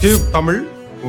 Tube Tamil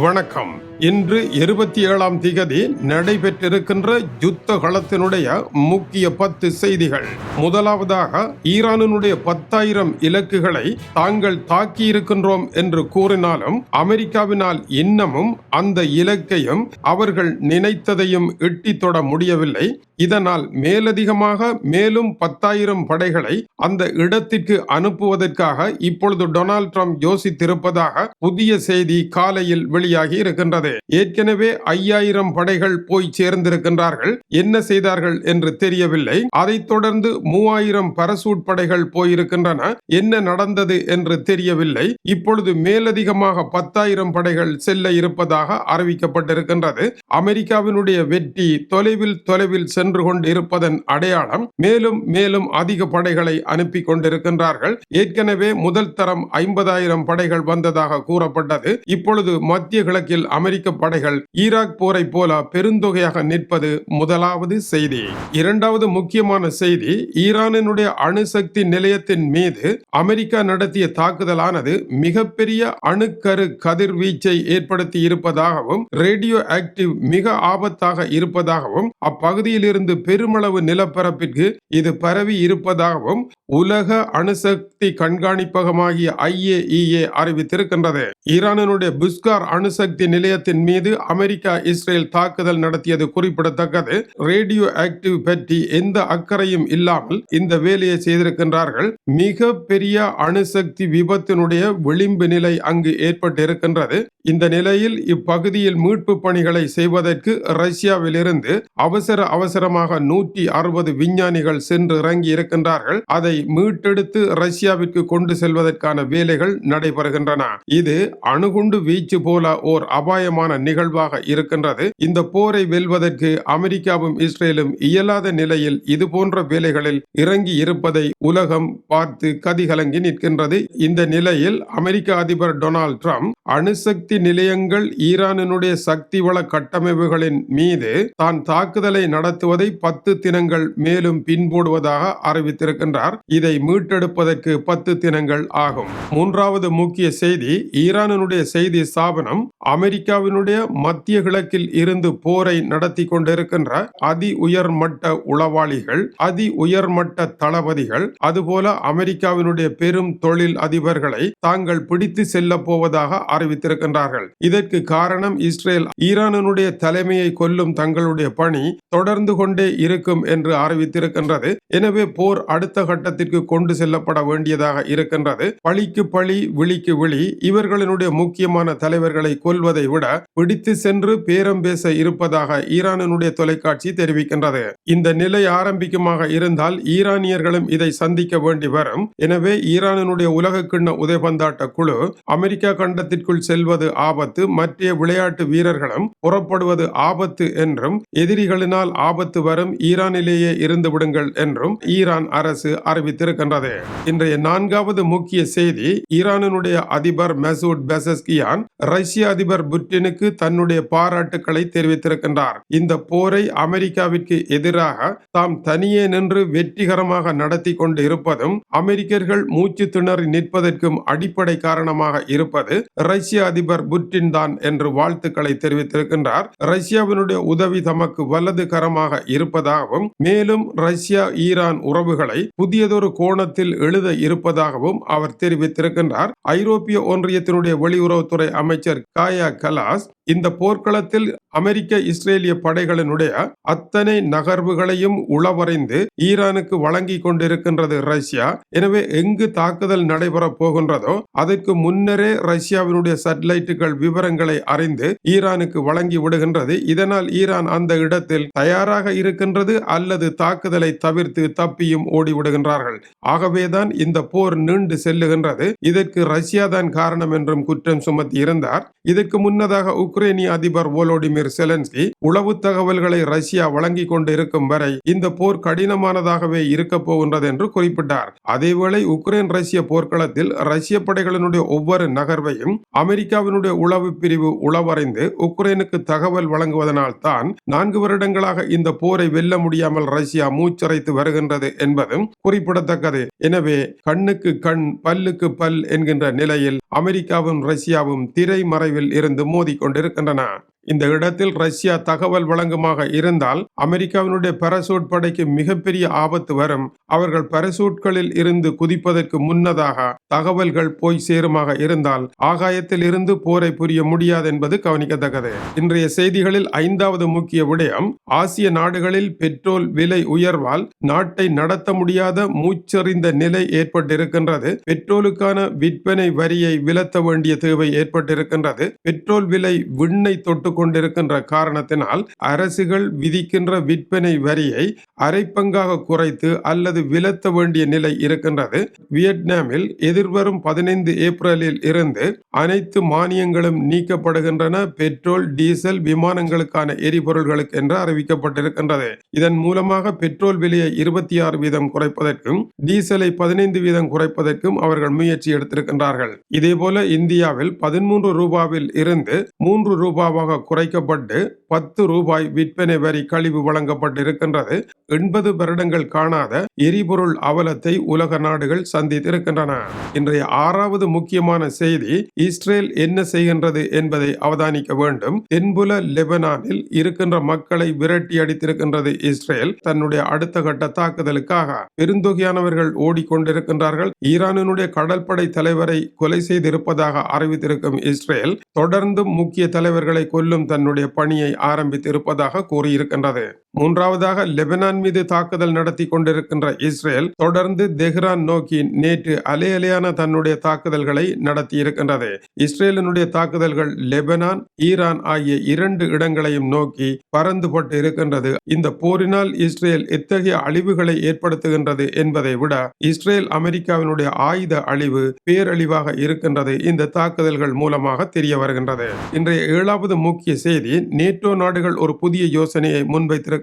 வணக்கம். இன்று 27ஆம் திகதி நடைபெற்றிருக்கின்ற யுத்த களத்தினுடைய முக்கிய 10 செய்திகள். முதலாவதாக, ஈரானினுடைய 10,000 இலக்குகளை தாங்கள் தாக்கியிருக்கின்றோம் என்று கூறினாலும் அமெரிக்காவினால் இன்னமும் அந்த இலக்கையும் அவர்கள் நினைத்ததையும் எட்டி தொட முடியவில்லை. இதனால் மேலதிகமாக மேலும் 10,000 படைகளை அந்த இடத்திற்கு அனுப்புவதற்காக இப்பொழுது டொனால்ட் ட்ரம்ப் யோசித்திருப்பதாக புதிய செய்தி காலையில் வெளியாகி இருக்கின்றது. ஏற்கனவே 5,000 படைகள் போய் சேர்ந்திருக்கின்றார்கள். என்ன செய்தார்கள் என்று தெரியவில்லை. அதைத் தொடர்ந்து 3,000 பரசூட் படைகள் போயிருக்கின்றன. என்ன நடந்தது என்று தெரியவில்லை. இப்பொழுது மேலதிகமாக 10,000 படைகள் செல்ல இருப்பதாக அறிவிக்கப்பட்டிருக்கின்றது. அமெரிக்காவினுடைய வெற்றி தொலைவில் சென்று கொண்டிருப்பதன் அடையாளம். மேலும் மேலும் அதிக படைகளை அனுப்பி கொண்டிருக்கின்றார்கள். ஏற்கனவே முதல் தரம் 50,000 படைகள் வந்ததாக கூறப்பட்டது. இப்பொழுது மத்திய கிழக்கில் அமெரிக்க படைகள் ஈராக் போரை போல பெருந்தொகையாக நிற்பது முதலாவது செய்தி. இரண்டாவது முக்கியமான செய்தி, ஈரானினுடைய அணுசக்தி நிலையத்தின் மீது அமெரிக்கா நடத்திய தாக்குதலானது மிகப்பெரிய அணுக்கரு கதிர்வீச்சை ஏற்படுத்தி இருப்பதாகவும் ரேடியோ ஆக்டிவ் மிக ஆபத்தாக இருப்பதாகவும் அப்பகுதியில் இருந்து பெருமளவு நிலப்பரப்பிற்கு இது பரவி இருப்பதாகவும் உலக அணுசக்தி கண்காணிப்பகமாகிய IAEA அறிவித்திருக்கின்றது. ஈரானினுடைய புஷ்கார் அணுசக்தி நிலையத்தின் மீது அமெரிக்கா இஸ்ரேல் தாக்குதல் நடத்தியது குறிப்பிடத்தக்கது. ரேடியோ ஆக்டிவ் பற்றி எந்த அக்கறையும் இல்லாமல் இந்த வேலையை செய்திருக்கின்றார்கள். மிக பெரிய அணுசக்தி விபத்தினுடைய விளிம்பு நிலை அங்கு ஏற்பட்டு இருக்கின்றது. இந்த நிலையில் இப்பகுதியில் மீட்பு பணிகளை செய்வதற்கு ரஷ்யாவில் இருந்து அவசரமாக 160 விஞ்ஞானிகள் சென்று இறங்கி இருக்கின்றார்கள். அதை மீட்டெடுத்து ரஷ்யாவிற்கு கொண்டு செல்வதற்கான வேலைகள் நடைபெறுகின்றன. இது அணுகுண்டு வீச்சு போல ஓர் அபாயமான நிகழ்வாக இருக்கின்றது. இந்த போரை வெல்வதற்கு அமெரிக்காவும் இஸ்ரேலும் இயலாத நிலையில் இது போன்ற வேலைகளில் இறங்கி இருப்பதை உலகம் பார்த்து கதிகலங்கி நிற்கின்றது. இந்த நிலையில் அமெரிக்க அதிபர் டொனால்ட் ட்ரம்ப் அணுசக்தி நிலையங்கள் ஈரானினுடைய சக்தி வள கட்டமைப்புகளின் மீது தான் தாக்குதலை நடத்துவதை 10 தினங்கள் மேலும் பின்போடுவதாக அறிவித்திருக்கின்றார். இதை மீட்டெடுப்பதற்கு 10 தினங்கள் ஆகும். மூன்றாவது முக்கிய செய்தி, ஈரானினுடைய செய்தி ஸ்தாபனம் அமெரிக்காவினுடைய மத்திய கிழக்கில் இருந்து போரை நடத்தி கொண்டிருக்கின்ற அதி உயர்மட்ட உளவாளிகள், அதி உயர்மட்ட தளபதிகள், அதுபோல அமெரிக்காவினுடைய பெரும் தொழில் அதிபர்களை தாங்கள் பிடித்து செல்ல போவதாக அறிவித்திருக்கின்றார்கள். இதற்கு காரணம், இஸ்ரேல் ஈரானினுடைய தலைமையை கொல்லும் தங்களுடைய பணி தொடர்ந்து கொண்டே இருக்கும் என்று அறிவித்திருக்கின்றது. எனவே போர் அடுத்த கட்டத்திற்கு கொண்டு செல்லப்பட வேண்டியதாக இருக்கின்றது. பழிக்கு பழி, விழிக்கு விழி. இவர்களினுடைய முக்கியமான தலைவர்களை கொல்வதை விட பிடித்து சென்று பேரம் பேச இருப்பதாக ஈரானினுடைய தொலைக்காட்சி தெரிவிக்கின்றது. இந்த நிலை ஆரம்பிக்குமாக இருந்தால் ஈரானியர்களும் இதை சந்திக்க வேண்டி வரும். எனவே ஈரானினுடைய உலக கிண்ண உதைபந்தாட்ட குழு அமெரிக்கா கண்டத்திற்குள் செல்வது ஆபத்து, மற்ற விளையாட்டு வீரர்களும் புறப்படுவது ஆபத்து என்றும், எதிரிகளினால் ஆபத்து வரும், ஈரானிலேயே இருந்து விடுங்கள் என்றும் ஈரான் அரசு அறிவித்திருக்கின்றது. இன்றைய நான்காவது முக்கிய செய்தி, ஈரானினுடைய அதிபர் மசூத் பெசஸ்கியான் ரஷ்ய அதிபர் புட்டினுக்கு தன்னுடைய பாராட்டுக்களை தெரிவித்திருக்கின்றார். இந்த போரை அமெரிக்காவிற்கு எதிராக தாம் தனியே நின்று வெற்றிகரமாக நடத்தி கொண்டு இருப்பதும், அமெரிக்கர்கள் மூச்சு திணறி நிற்பதற்கும் அடிப்படை காரணமாக இருப்பது ரஷ்ய அதிபர் புட்டின் தான் என்று வாழ்த்துக்களை தெரிவித்திருக்கின்றார். ரஷ்யாவினுடைய உதவி தமக்கு வலது கரமாக இருப்பதாகவும், மேலும் ரஷ்யா ஈரான் உறவுகளை புதியதொரு கோணத்தில் எழுத இருப்பதாகவும் அவர் தெரிவித்திருக்கின்றார். ஐரோப்பிய ஒன்றியத்தினுடைய வெளியுறவுத்துறை அமைச்சர் காயா கலாஸ் இந்த போர்க்களத்தில் அமெரிக்க இஸ்ரேலிய படைகளினுடைய அத்தனை நகர்வுகளையும் உளவறிந்து ஈரானுக்கு வழங்கி கொண்டிருக்கின்றது ரஷ்யா. எனவே எங்கு தாக்குதல் நடைபெற போகின்றதோ அதற்கு முன்னரே ரஷ்யாவினுடைய சேட்டலைட்டுகள் விவரங்களை அறிந்து ஈரானுக்கு வழங்கி விடுகின்றது. இதனால் ஈரான் அந்த இடத்தில் தயாராக இருக்கின்றது, அல்லது தாக்குதலை தவிர்த்து தப்பியும் ஓடிவிடுகின்றார்கள். ஆகவேதான் இந்த போர் நீண்டு செல்லுகின்றது. இதற்கு ரஷ்யா தான் காரணம் என்றும் குற்றம் சுமத்தி இருந்தார். இதற்கு முன்னதாக உக்ரைனிய அதிபர் வோலோடிமிர் செலன்ஸ்கி உளவு தகவல்களை ரஷ்யா வழங்கிக் கொண்டு இருக்கும் வரை இந்த போர் கடினமானதாகவே இருக்க போகின்றது என்று குறிப்பிட்டார். அதேவேளை உக்ரைன் ரஷ்ய போர்க்களத்தில் ரஷ்ய படைகளினுடைய ஒவ்வொரு நகர்வையும் அமெரிக்காவினுடைய உளவு பிரிவு உளவறிந்து உக்ரைனுக்கு தகவல் வழங்குவதனால் தான் 4 வருடங்களாக இந்த போரை வெல்ல முடியாமல் ரஷ்யா மூச்சரைத்து வருகின்றது என்பதும் குறிப்பிடத்தக்கது. எனவே கண்ணுக்கு கண் பல்லுக்கு பல் என்கின்ற நிலையில் அமெரிக்காவும் ரஷ்யாவும் திரைமறைவில் இருந்து மோதிக்கொண்டிருக்கின்றன. இந்த இடத்தில் ரஷ்யா தகவல் வழங்குமாக இருந்தால் அமெரிக்காவினுடைய பாராசூட் படைக்கு மிகப்பெரிய ஆபத்து வரும். அவர்கள் பாராசூட்களில் இருந்து குதிப்பதற்கு முன்னதாக தகவல்கள் போய் சேருமாக இருந்தால் ஆகாயத்தில் இருந்து போரை புரிய முடியாது என்பது கவனிக்கத்தக்கது. இன்றைய செய்திகளில் 5வது முக்கிய விடயம், ஆசிய நாடுகளில் பெட்ரோல் விலை உயர்வால் நாட்டை நடத்த முடியாத மூச்சறிந்த நிலை ஏற்பட்டிருக்கின்றது. பெட்ரோலுக்கான விற்பனை வரியை விலத்த வேண்டிய தேவை ஏற்பட்டிருக்கின்றது. பெட்ரோல் விலை விண்ணை தொட்டு கொண்டிருக்கின்ற காரணத்தினால் அரசுகள் விதிக்கின்ற விற்பனை வரியை அரைப்பங்காக குறைத்து அல்லது விலத்த வேண்டிய நிலை இருக்கின்றது. வியட்நாமில் எதிர்வரும் 15 ஏப்ரலில் இருந்து அனைத்து மானியங்களும் நீக்கப்படுகின்றன. பெட்ரோல், டீசல், விமானங்களுக்கான எரிபொருள்களுக்கு என்று அறிவிக்கப்பட்டிருக்கின்றது. இதன் மூலமாக பெட்ரோல் விலையை 26% குறைப்பதற்கும் டீசலை 15% குறைப்பதற்கும் அவர்கள் முயற்சி எடுத்திருக்கின்றார்கள். இதேபோல இந்தியாவில் 13 ரூபாவில் இருந்து 3 ரூபாவாக குறைக்கப்பட்டு 10 ரூபாய் விற்பனை வரி கழிவு வழங்கப்பட்டிருக்கின்றது. 80 வருடங்கள் காணாத எரிபொருள் அவலத்தை உலக நாடுகள் சந்தித்திருக்கின்றன. இன்றைய 6வது முக்கியமான செய்தி, இஸ்ரேல் என்ன செய்கின்றது என்பதை அவதானிக்க வேண்டும். தென்புல லெபனானில் இருக்கின்ற மக்களை விரட்டி அடித்திருக்கின்றது இஸ்ரேல். தன்னுடைய அடுத்த கட்ட தாக்குதலுக்காக பெருந்தொகையானவர்கள் ஓடிக்கொண்டிருக்கின்றார்கள். ஈரானினுடைய கடற்படை தலைவரை கொலை செய்திருப்பதாக அறிவித்திருக்கும் இஸ்ரேல் தொடர்ந்தும் முக்கிய தலைவர்களை கொல்லும் தன்னுடைய பணியை ஆரம்பித்திருப்பதாக கூறியிருக்கின்றது. 3வதாக லெபனான் மீது தாக்குதல் நடத்தி கொண்டிருக்கின்ற இஸ்ரேல் தொடர்ந்து தெஹ்ரான் நோக்கி நேற்று அலையலையான தன்னுடைய தாக்குதல்களை நடத்தி இருக்கின்றது. இஸ்ரேலினுடைய தாக்குதல்கள் லெபனான், ஈரான் ஆகிய 2 இடங்களையும் நோக்கி பறந்துபட்டு இருக்கின்றது. இந்த போரினால் இஸ்ரேல் எத்தகைய அழிவுகளை ஏற்படுத்துகின்றது என்பதை விட இஸ்ரேல் அமெரிக்காவினுடைய ஆயுத அழிவு பேரழிவாக இருக்கின்றது இந்த தாக்குதல்கள் மூலமாக தெரிய வருகின்றது. இன்றைய 7வது முக்கிய செய்தி, நேட்டோ நாடுகள் ஒரு புதிய யோசனையை முன்வைத்திருக்கின்றன.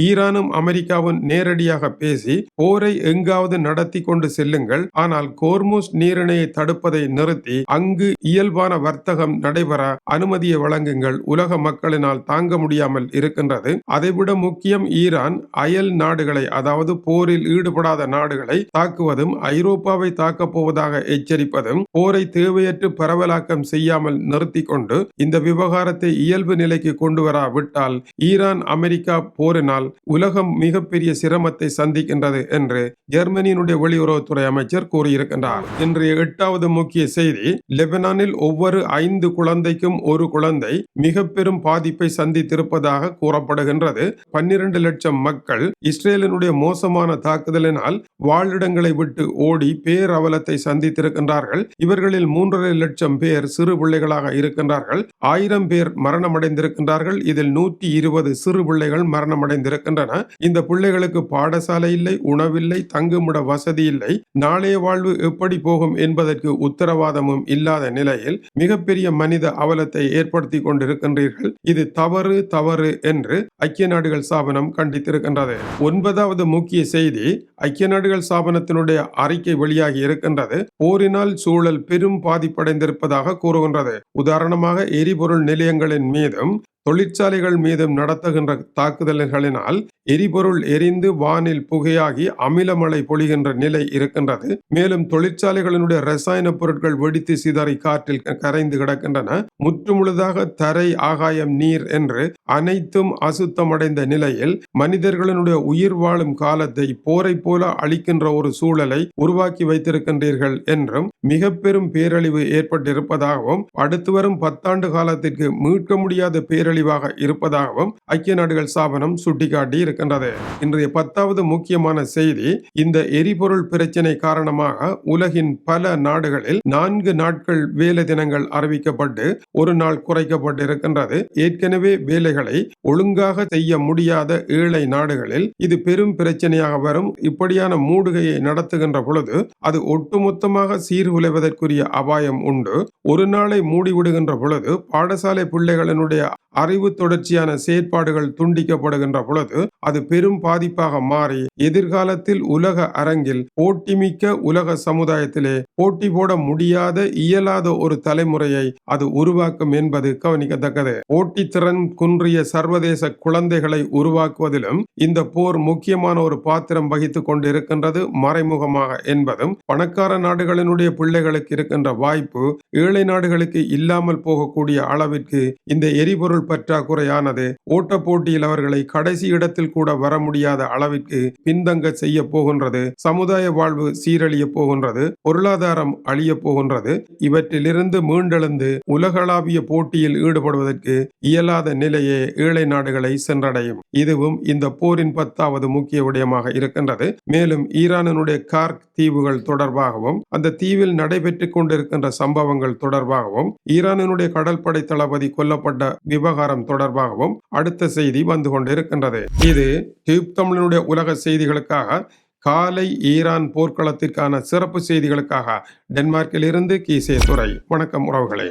ஈரானும் அமெரிக்காவும் நேரடியாக பேசி போரை எங்காவது நடத்தி கொண்டு செல்லுங்கள், ஆனால் கோர்முஸ் நீரிணையை தடுப்பதை நிறுத்தி அங்கு இயல்பான வர்த்தகம் நடைபெற அனுமதியை வழங்குங்கள். உலக மக்களினால் தாங்க முடியாமல் இருக்கின்றது. அதைவிட முக்கியம், ஈரான் அயல் நாடுகளை, அதாவது போரில் ஈடுபடாத நாடுகளை தாக்குவதும் ஐரோப்பாவை தாக்கப் போவதாக எச்சரிப்பதும் போரை தேவையற்று பரவலாக்கம் செய்யாமல் நிறுத்தி கொண்டு இந்த விவகாரத்தை இயல்பு நிலைக்கு கொண்டு வராவிட்டால் ஈரான் அமெரிக்கா போரினால் உலகம் மிகப்பெரிய சிரமத்தை சந்திக்கின்றது என்று ஜெர்மனியினுடைய வெளியுறவுத்துறை அமைச்சர் கூறியிருக்கின்றார். இன்றைய 8வது முக்கிய செய்தி, லெபனானில் ஒவ்வொரு 5 குழந்தைக்கும் ஒரு குழந்தை மிக பெரும் பாதிப்பை சந்தித்திருப்பதாக கூறப்படுகின்றது. 12 லட்சம் மக்கள் இஸ்ரேலினுடைய மோசமான தாக்குதலினால் வாழிடங்களை விட்டு ஓடி பேரவலத்தை சந்தித்திருக்கின்றார்கள். இவர்களில் 3.5 லட்சம் பேர் சிறு பிள்ளைகளாக இருக்கின்றார்கள். 1000 பேர் மரணமடைந்திருக்கின்றார்கள். இதில் 120 சிறு பிள்ளைகள் மரணமடைந்திருக்கின்றன. இந்த பிள்ளைகளுக்கு பாடசாலை இல்லை, உணவில்லை, தங்குமிட வசதி இல்லை. நாளைய வாழ்வு எப்படி போகும் என்பதற்கு உத்தரவாதமும் இல்லாத நிலையில் மிகப்பெரிய மனித அவலத்தை ஏற்படுத்தி கொண்டிருக்கின்றீர்கள். இது தவறு தவறு என்று ஐக்கிய நாடுகள் ஸ்தாபனம் கண்டித்திருக்கின்றது. 9வது முக்கிய செய்தி, ஐக்கிய நாடுகள் ஸ்தாபனத்தினுடைய அறிக்கை வெளியாகி இருக்கின்றது. போரினால் சூழல் பெரும் பாதிப்படைந்திருப்பதாக கூறுகின்றது. உதாரணமாக எரிபொருள் நிலையங்களின் மீதும் தொழிற்சாலைகள் மீதும் நடத்துகின்ற தாக்குதல்களினால் எரிபொருள் எரிந்து வானில் புகையாகி அமிலமழை பொழிகின்ற நிலை இருக்கின்றது. மேலும் தொழிற்சாலைகளினுடைய ரசாயன பொருட்கள் வெடித்து சிதறி காற்றில் கரைந்து கிடக்கின்றன. முற்றுமுழுதாக தரை, ஆகாயம், நீர் என்று அனைத்தும் அசுத்தமடைந்த நிலையில் மனிதர்களினுடைய உயிர் வாழும் காலத்தை போரை போல அளிக்கின்ற ஒரு சூழலை உருவாக்கி வைத்திருக்கின்றீர்கள் என்றும் மிக பெரும் பேரழிவு ஏற்பட்டிருப்பதாகவும் அடுத்து வரும் 10 ஆண்டு காலத்திற்கு மீட்க முடியாத பேரழிவு சீரழிவாக இருப்பதாகவும் ஐக்கிய நாடுகள் ஸ்தாபனம் சுட்டிக்காட்டி இருக்கின்றது. இன்றைய 10வது முக்கியமான செய்தி, இந்த எரிபொருள் பிரச்சினை காரணமாக உலகின் பல நாடுகளில் 4 நாட்கள் வேலை தினங்கள் அறிவிக்கப்பட்டு ஒரு நாள் குறைக்கப்பட்டிருக்கின்றது. ஏற்கனவே வேலைகளை ஒழுங்காக செய்ய முடியாத ஏழை நாடுகளில் இது பெரும் பிரச்சனையாக வரும். இப்படியான மூடுகையை நடத்துகின்ற பொழுது அது ஒட்டுமொத்தமாக சீர்குலைவதற்குரிய அபாயம் உண்டு. ஒரு நாளை மூடிவிடுகின்ற பொழுது பாடசாலை பிள்ளைகளினுடைய அறிவு தொடர்ச்சியான செயற்பாடுகள் துண்டிக்கப்படுகின்ற பொழுது அது பெரும் பாதிப்பாக மாறி எதிர்காலத்தில் உலக அரங்கில் போட்டிமிக்க உலக சமுதாயத்திலே போட்டி போட முடியாத இயலாத ஒரு தலைமுறையை அது உருவாக்கும் என்பது கவனிக்கத்தக்கது. போட்டித்திறன் குன்றிய சர்வதேச குழந்தைகளை உருவாக்குவதிலும் இந்த போர் முக்கியமான ஒரு பாத்திரம் வகித்துக் கொண்டிருக்கின்றது மறைமுகமாக என்பதும், பணக்கார நாடுகளினுடைய பிள்ளைகளுக்கு இருக்கின்ற வாய்ப்பு ஏழை நாடுகளுக்கு இல்லாமல் போகக்கூடிய அளவிற்கு இந்த எரிபொருள் பற்றாக்குறையானது ஓட்ட போட்டியில் அவர்களை கடைசி இடத்தில் கூட வர முடியாத அளவிற்கு பின்தங்க செய்ய போகின்றது. சமுதாய வாழ்வு சீரழிய போகின்றது. பொருளாதாரம் அழிய போகின்றது. இவற்றிலிருந்து மீண்டெழுந்து உலகளாவிய போட்டியில் ஈடுபடுவதற்கு இயலாத நிலையே ஏழை நாடுகளை சென்றடையும். இதுவும் இந்த போரின் 10வது முக்கிய விடயமாக இருக்கின்றது. மேலும் ஈரானினுடைய கார்க் தீவுகள் தொடர்பாகவும் அந்த தீவில் நடைபெற்றுக் கொண்டிருக்கின்ற சம்பவங்கள் தொடர்பாகவும் ஈரானினுடைய கடற்படை தளபதி கொல்லப்பட்ட விவகாரம் தொடர்பாகவும் அடுத்த செய்தி வந்து கொண்டிருக்கின்றது. இது டியூப் தமிழனுடைய உலக செய்திகளுக்காக காலை ஈரான் போர்க்களத்திற்கான சிறப்பு செய்திகளுக்காக டென்மார்க்கில் இருந்து கீசே துரை. வணக்கம் உறவுகளே.